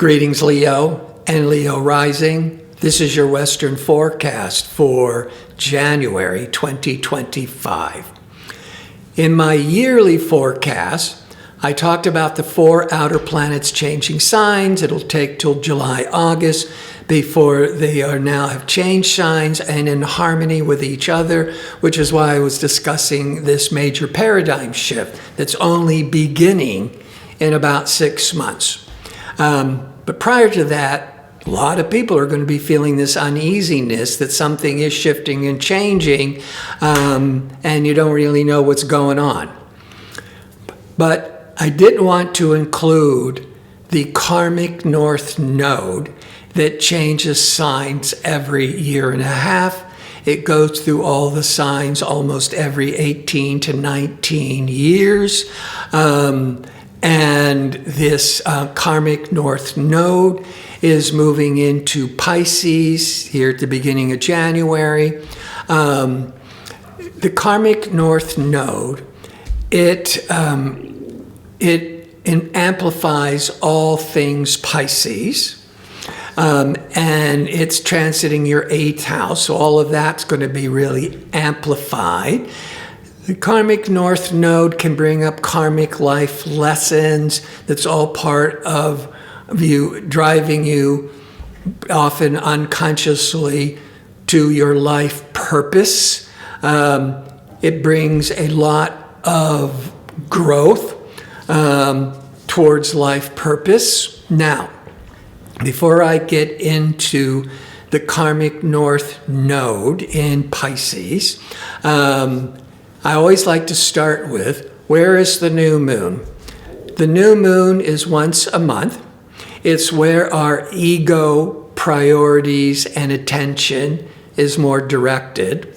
Greetings, Leo and Leo rising. This is your Western forecast for January 2025. In my yearly forecast, I talked about the 4 outer planets changing signs. It'll take till July, August before they are now have changed signs and in harmony with each other, which is why I was discussing this major paradigm shift that's only beginning in about 6 months. But prior to that, a lot of people are going to be feeling this uneasiness that something is shifting and changing, and you don't really know what's going on. But I did want to include the karmic north node that changes signs every year and a half. It goes through all the signs almost every 18 to 19 years. And this karmic north node is moving into Pisces here at the beginning of January. The karmic north node, it amplifies all things Pisces, and it's transiting your 8th house, so all of that's going to be really amplified. The karmic north node can bring up karmic life lessons. That's all part of you driving you often unconsciously to your life purpose. It brings a lot of growth towards life purpose. Now, before I get into the karmic north node in Pisces, I always like to start with, where is the new moon? The new moon is once a month. It's where our ego, priorities, and attention is more directed.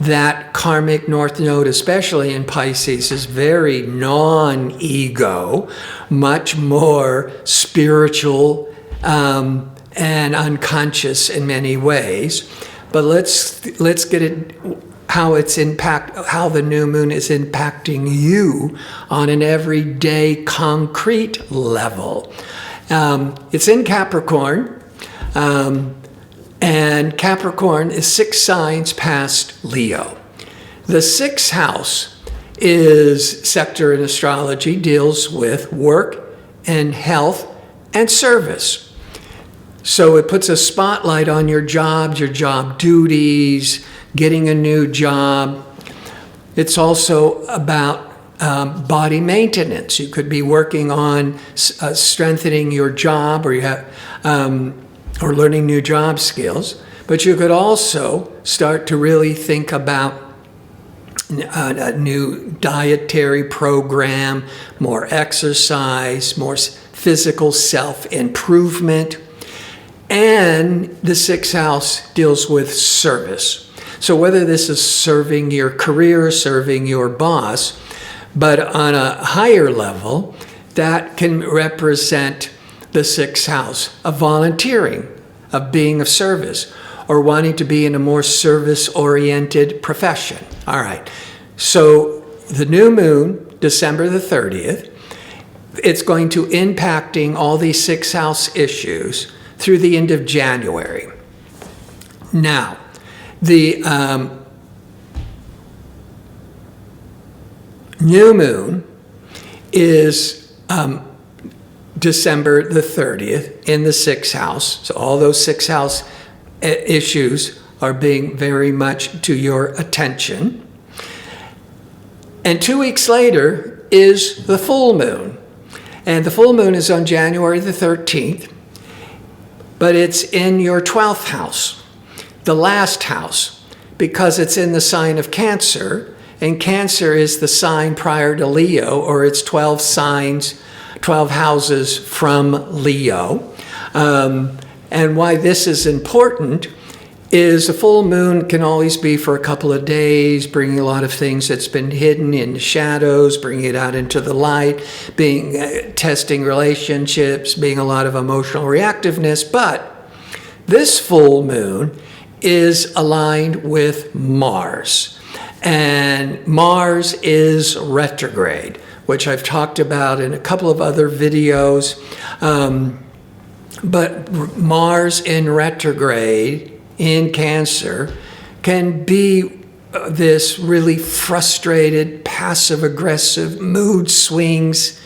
That karmic north node, especially in Pisces, is very non-ego, much more spiritual and unconscious in many ways. But let's get it. How the new moon is impacting you on an everyday concrete level. It's in Capricorn, and Capricorn is 6 signs past Leo. The 6th house sector in astrology, deals with work and health and service. So it puts a spotlight on your jobs, your job duties, getting a new job. It's also about body maintenance. You could be working on strengthening your job, or learning new job skills. But you could also start to really think about a new dietary program, more exercise, more physical self-improvement. And the 6th house deals with service. So whether this is serving your career, serving your boss, but on a higher level, that can represent the 6th house of volunteering, of being of service, or wanting to be in a more service-oriented profession. All right. So the new moon, December the 30th, it's going to impacting all these 6th house issues through the end of January. Now, the new moon is December the 30th in the 6th house. So all those 6th house issues are being very much to your attention. And 2 weeks later is the full moon. And the full moon is on January the 13th, but it's in your 12th house. The last house, because it's in the sign of Cancer, and Cancer is the sign prior to Leo, or it's 12 signs, 12 houses from Leo. And why this is important is the full moon can always be for a couple of days, bringing a lot of things that's been hidden in the shadows, bringing it out into the light, testing relationships, being a lot of emotional reactiveness. But this full moon is aligned with Mars. And Mars is retrograde, which I've talked about in a couple of other videos. But Mars in retrograde in Cancer can be this really frustrated, passive-aggressive mood swings,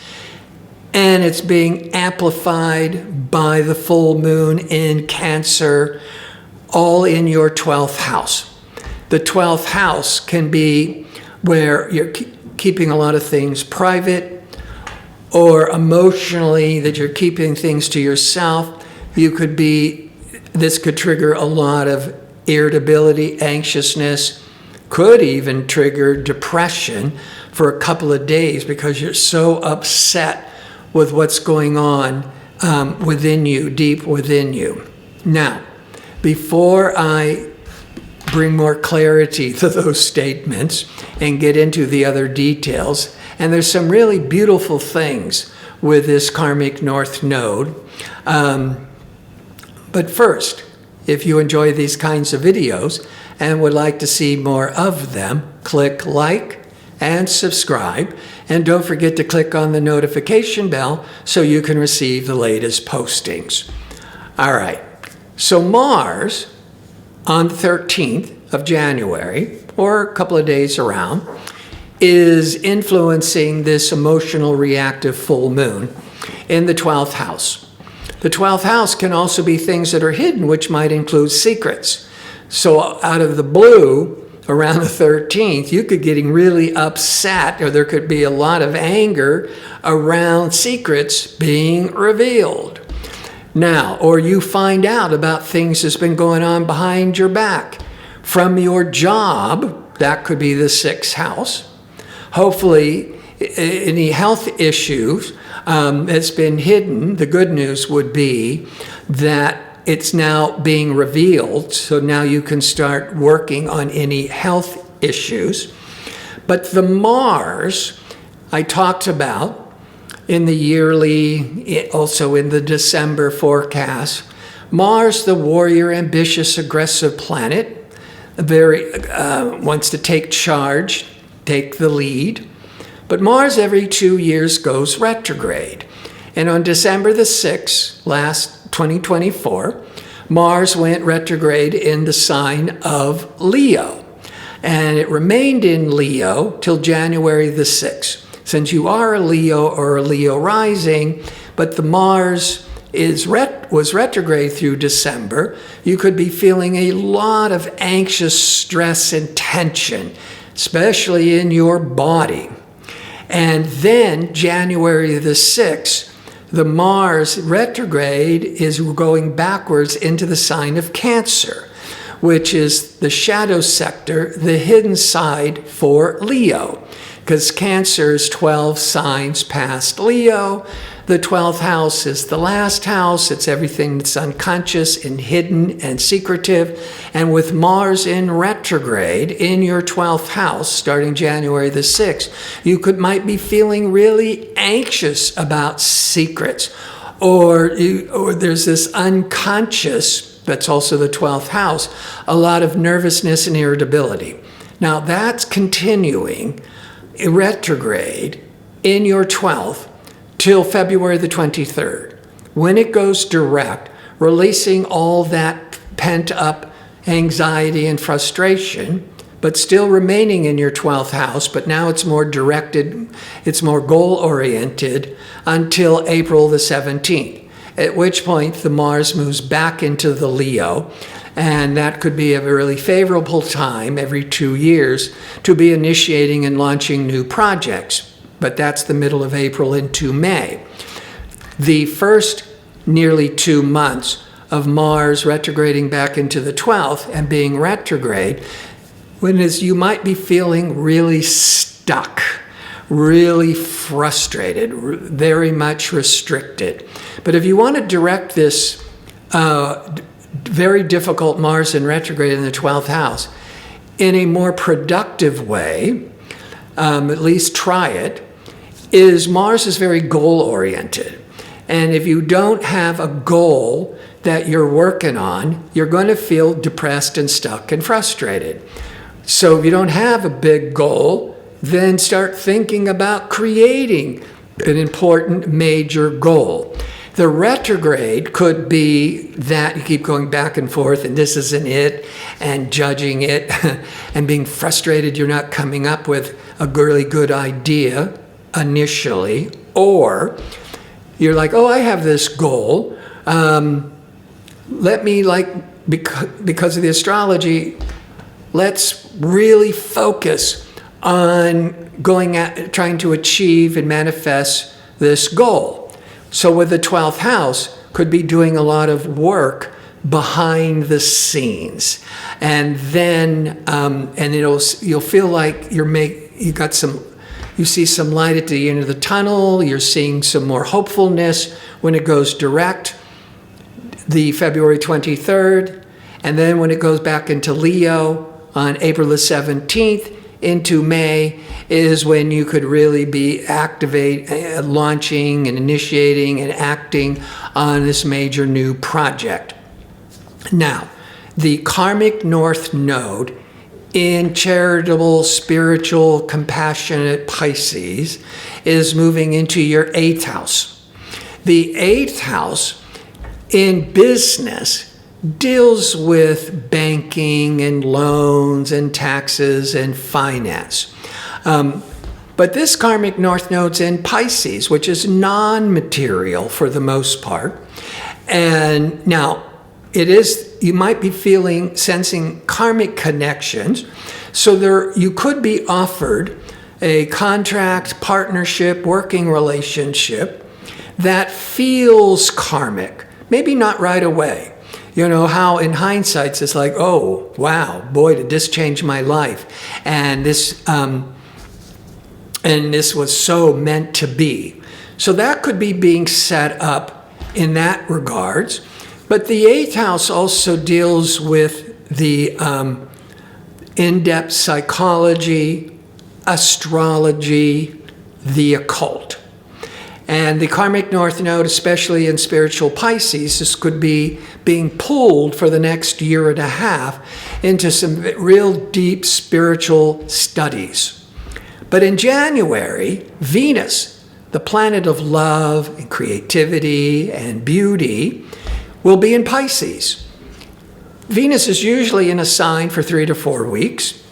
and it's being amplified by the full moon in Cancer, all in your 12th house. The 12th house can be where you're keeping a lot of things private, or emotionally that you're keeping things to yourself. This could trigger a lot of irritability, anxiousness, could even trigger depression for a couple of days because you're so upset with what's going on within you, deep within you. Now, before I bring more clarity to those statements and get into the other details, and there's some really beautiful things with this karmic north node. But first, if you enjoy these kinds of videos and would like to see more of them, click like and subscribe. And don't forget to click on the notification bell so you can receive the latest postings. All right, so Mars on the 13th of January, or a couple of days around, is influencing this emotional reactive full moon in the 12th house. The 12th house can also be things that are hidden, which might include secrets. So out of the blue, around the 13th, you could getting really upset, or there could be a lot of anger around secrets being revealed. Now, or you find out about things that's been going on behind your back. From your job, that could be the 6th house. Hopefully, any health issues that's been hidden, the good news would be that it's now being revealed, so now you can start working on any health issues. But the Mars I talked about in the yearly, also in the December forecast, Mars, the warrior, ambitious, aggressive planet, wants to take charge, take the lead. But Mars every 2 years goes retrograde. And on December the 6th, last 2024, Mars went retrograde in the sign of Leo. And it remained in Leo till January the 6th. Since you are a Leo or a Leo rising, but the Mars was retrograde through December, you could be feeling a lot of anxious stress and tension, especially in your body. And then January the 6th, the Mars retrograde is going backwards into the sign of Cancer, which is the shadow sector, the hidden side for Leo. Because Cancer is 12 signs past Leo. The 12th house is the last house. It's everything that's unconscious and hidden and secretive. And with Mars in retrograde in your 12th house, starting January the 6th, you might be feeling really anxious about secrets. Or there's this unconscious, that's also the 12th house, a lot of nervousness and irritability. Now that's continuing retrograde in your 12th till February the 23rd. When it goes direct, releasing all that pent-up anxiety and frustration, but still remaining in your 12th house, but now it's more directed, it's more goal-oriented until April the 17th, at which point the Mars moves back into the Leo. And that could be a really favorable time every 2 years to be initiating and launching new projects. But that's the middle of April into May. The first nearly 2 months of Mars retrograding back into the 12th and being retrograde, you might be feeling really stuck, really frustrated, very much restricted. But if you want to direct this very difficult Mars in retrograde in the 12th house in a more productive way, at least try it, Mars is very goal-oriented. And if you don't have a goal that you're working on, you're going to feel depressed and stuck and frustrated. So if you don't have a big goal, then start thinking about creating an important major goal. The retrograde could be that you keep going back and forth and this isn't it, and judging it and being frustrated you're not coming up with a really good idea initially, or you're like, oh, I have this goal. Let me, because of the astrology, let's really focus on trying to achieve and manifest this goal. So with the 12th house, could be doing a lot of work behind the scenes, and then you'll feel like you see some light at the end of the tunnel. You're seeing some more hopefulness when it goes direct, the February 23rd, and then when it goes back into Leo on April the 17th into May is when you could really be launching and initiating and acting on this major new project. Now, the karmic north node in charitable, spiritual, compassionate Pisces is moving into your 8th house. The 8th house in business deals with banking and loans and taxes and finance. But this karmic north node's in Pisces, which is non-material for the most part. And now you might be sensing karmic connections. So you could be offered a contract, partnership, working relationship that feels karmic. Maybe not right away. You know how in hindsight it's like, oh, wow, boy, did this change my life. And this was so meant to be. So that could be being set up in that regards. But the 8th house also deals with the in-depth psychology, astrology, the occult. And the karmic north node, especially in spiritual Pisces, this could be being pulled for the next year and a half into some real deep spiritual studies. But in January, Venus, the planet of love and creativity and beauty, will be in Pisces. Venus is usually in a sign for 3 to 4 weeks,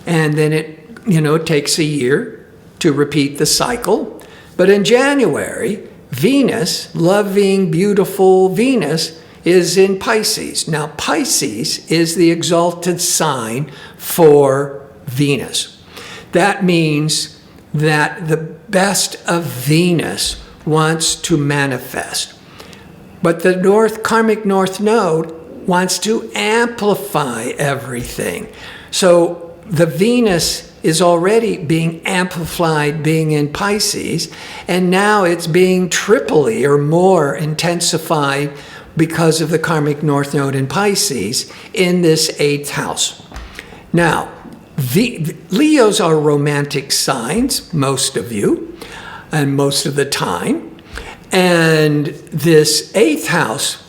and then it takes a year to repeat the cycle. But in January, Venus, loving, beautiful Venus, is in Pisces. Now, Pisces is the exalted sign for Venus. That means that the best of Venus wants to manifest. But the karmic north node wants to amplify everything. So the Venus is already being amplified, being in Pisces, and now it's being triply or more intensified because of the karmic north node in Pisces in this 8th house. Now, Leos are romantic signs, most of you, and most of the time. And this 8th house,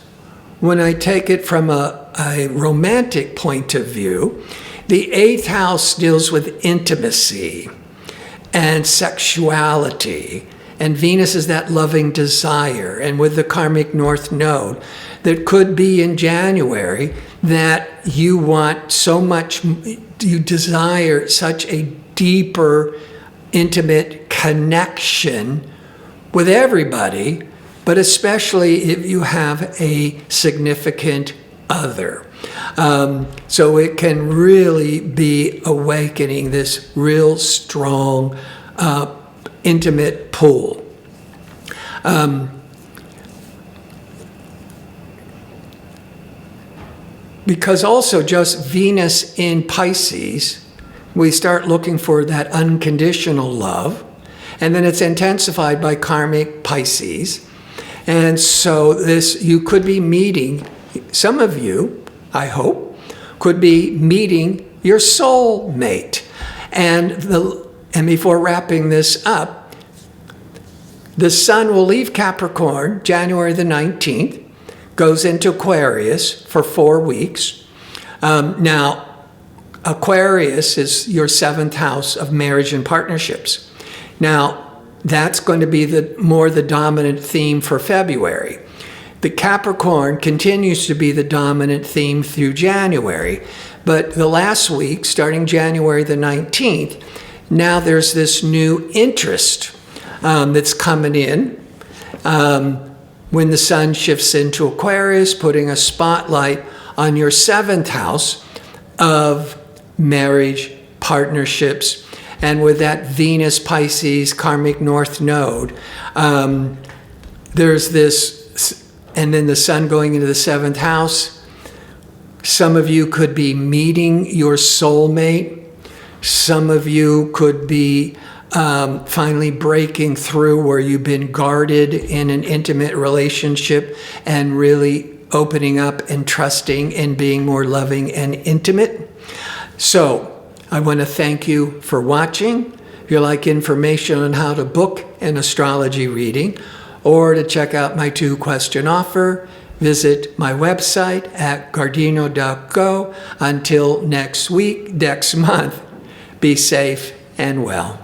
when I take it from a romantic point of view, the 8th house deals with intimacy and sexuality, and Venus is that loving desire. And with the karmic north node, that could be in January that you want so much, you desire such a deeper, intimate connection with everybody, but especially if you have a significant other. So it can really be awakening this real strong, intimate pull. Because also just Venus in Pisces, we start looking for that unconditional love, and then it's intensified by karmic Pisces. And so you could be meeting, some of you, I hope, could be meeting your soul mate. And before wrapping this up, the sun will leave Capricorn January the 19th, goes into Aquarius for 4 weeks. Now, Aquarius is your 7th house of marriage and partnerships. Now, That's going to be the dominant theme for February. The Capricorn continues to be the dominant theme through January. But the last week, starting January the 19th, now there's this new interest that's coming in when the sun shifts into Aquarius, putting a spotlight on your 7th house of marriage, partnerships, and with that Venus Pisces karmic north node, there's this, and then the sun going into the 7th house. Some of you could be meeting your soulmate. Some of you could be finally breaking through where you've been guarded in an intimate relationship and really opening up and trusting and being more loving and intimate. So I want to thank you for watching. If you like information on how to book an astrology reading or to check out my 2-question offer, visit my website at gardino.co. Until next month, be safe and well.